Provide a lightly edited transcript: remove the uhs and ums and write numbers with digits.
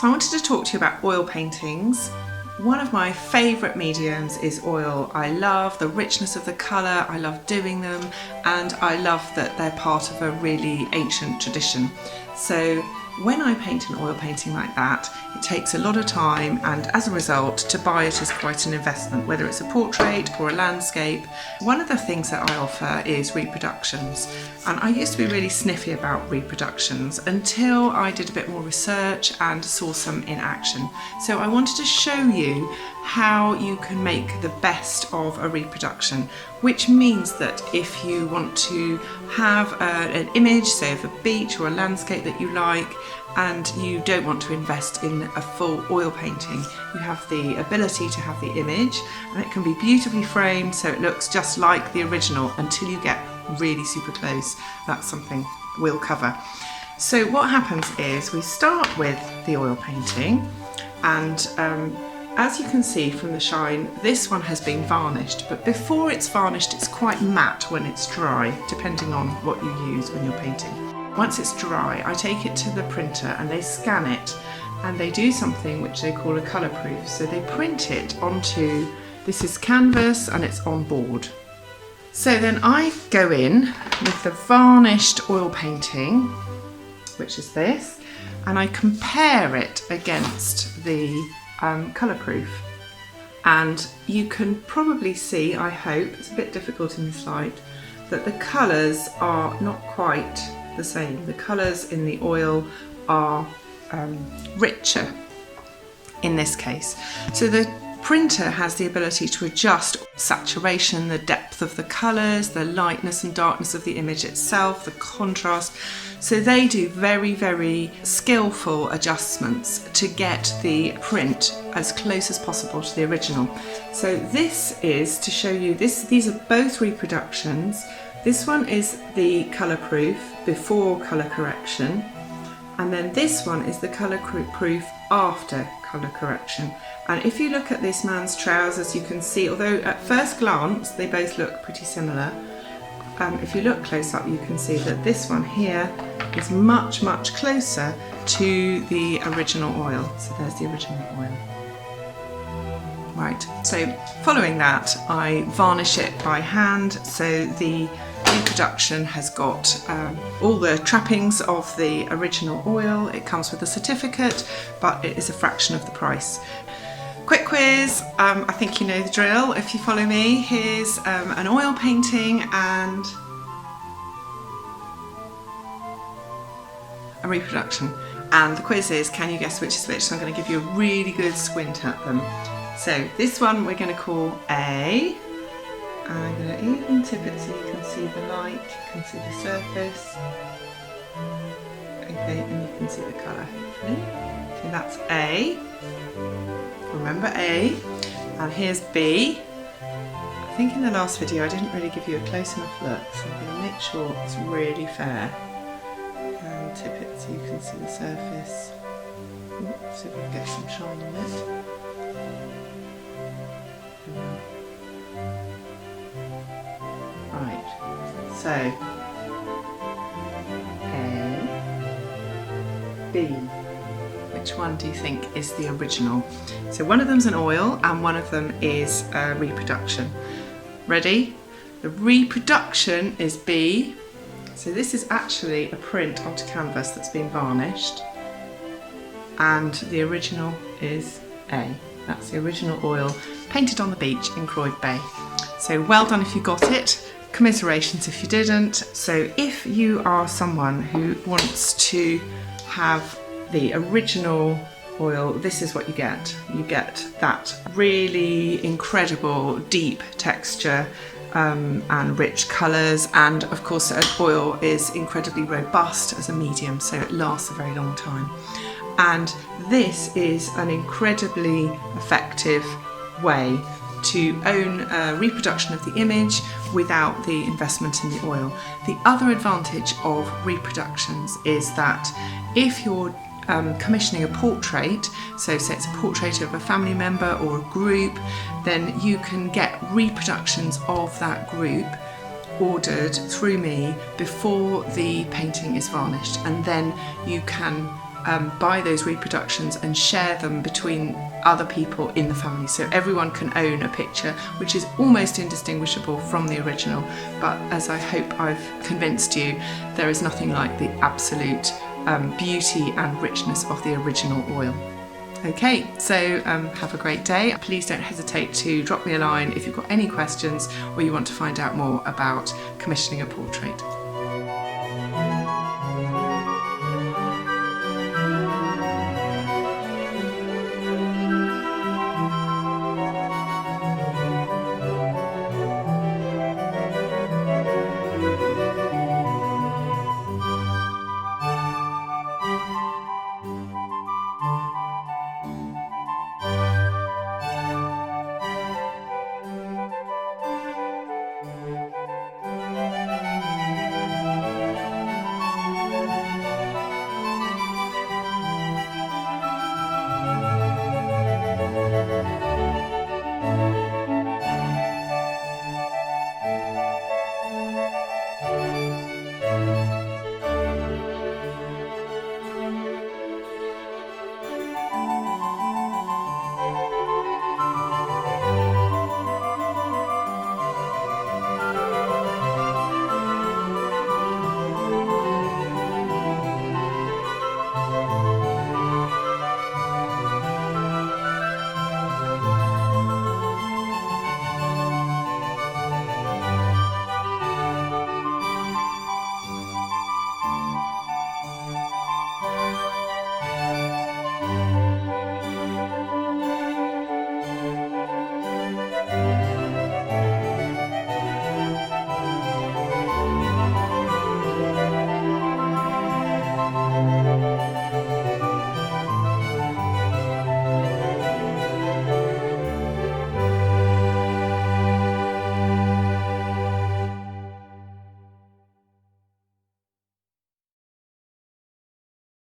So I wanted to talk to you about oil paintings. One of my favourite mediums is oil. I love the richness of the colour, I love doing them, and I love that they're part of a really ancient tradition. So when I paint an oil painting like that, it takes a lot of time, and as a result, to buy it is quite an investment, whether it's a portrait or a landscape. One of the things that I offer is reproductions, and I used to be really sniffy about reproductions until I did a bit more research and saw some in action. So I wanted to show you how you can make the best of a reproduction, which means that if you want to have an image, say of a beach or a landscape that you like, and you don't want to invest in a full oil painting, you have the ability to have the image, and it can be beautifully framed so it looks just like the original until you get really super close. That's something we'll cover. So what happens is we start with the oil painting, and as you can see from the shine, this one has been varnished, but before it's varnished it's quite matte when it's dry, depending on what you use when you're painting. Once it's dry, I take it to the printer and they scan it, and they do something which they call a colour proof. So they print it onto, this is canvas and it's on board. So then I go in with the varnished oil painting, which is this, and I compare it against the colour proof. And you can probably see, I hope, it's a bit difficult in this light, that the colours are not quite the same. The colours in the oil are richer in this case. So the printer has the ability to adjust saturation, the depth of the colours, the lightness and darkness of the image itself, the contrast. So they do very, very skillful adjustments to get the print as close as possible to the original. So this is to show you, these are both reproductions. This one is the colour proof before colour correction, and then this one is the colour proof after colour correction. And if you look at this man's trousers, you can see, although at first glance they both look pretty similar, if you look close up you can see that this one here is much, much closer to the original oil. So there's the original oil. Right, so following that I varnish it by hand, so the reproduction has got all the trappings of the original oil. It comes with a certificate, but it is a fraction of the price. Quick quiz, I think you know the drill if you follow me. Here's an oil painting and a reproduction, and the quiz is, can you guess which is which? So I'm going to give you a really good squint at them. So this one we're going to call A. I'm going to even tip it so you can see the light, you can see the surface. Okay, and you can see the colour hopefully. So that's A. Remember A. And here's B. I think in the last video I didn't really give you a close enough look, so I'm going to make sure it's really fair. And tip it so you can see the surface. Oops, see if we can get some shine on it. Right, so A, B. Which one do you think is the original? So one of them's an oil and one of them is a reproduction. Ready? The reproduction is B. So this is actually a print onto canvas that's been varnished, and the original is A. That's the original oil painted on the beach in Croyd Bay. So well done if you got it. Commiserations if you didn't. So if you are someone who wants to have the original oil, this is what you get. You get that really incredible deep texture and rich colours, and of course oil is incredibly robust as a medium, so it lasts a very long time. And this is an incredibly effective way to own a reproduction of the image without the investment in the oil. The other advantage of reproductions is that if you're commissioning a portrait, so say it's a portrait of a family member or a group, then you can get reproductions of that group ordered through me before the painting is varnished, and then you can buy those reproductions and share them between other people in the family, so everyone can own a picture which is almost indistinguishable from the original. But as I hope I've convinced you, there is nothing like the absolute beauty and richness of the original oil. Okay, so have a great day. Please don't hesitate to drop me a line if you've got any questions or you want to find out more about commissioning a portrait.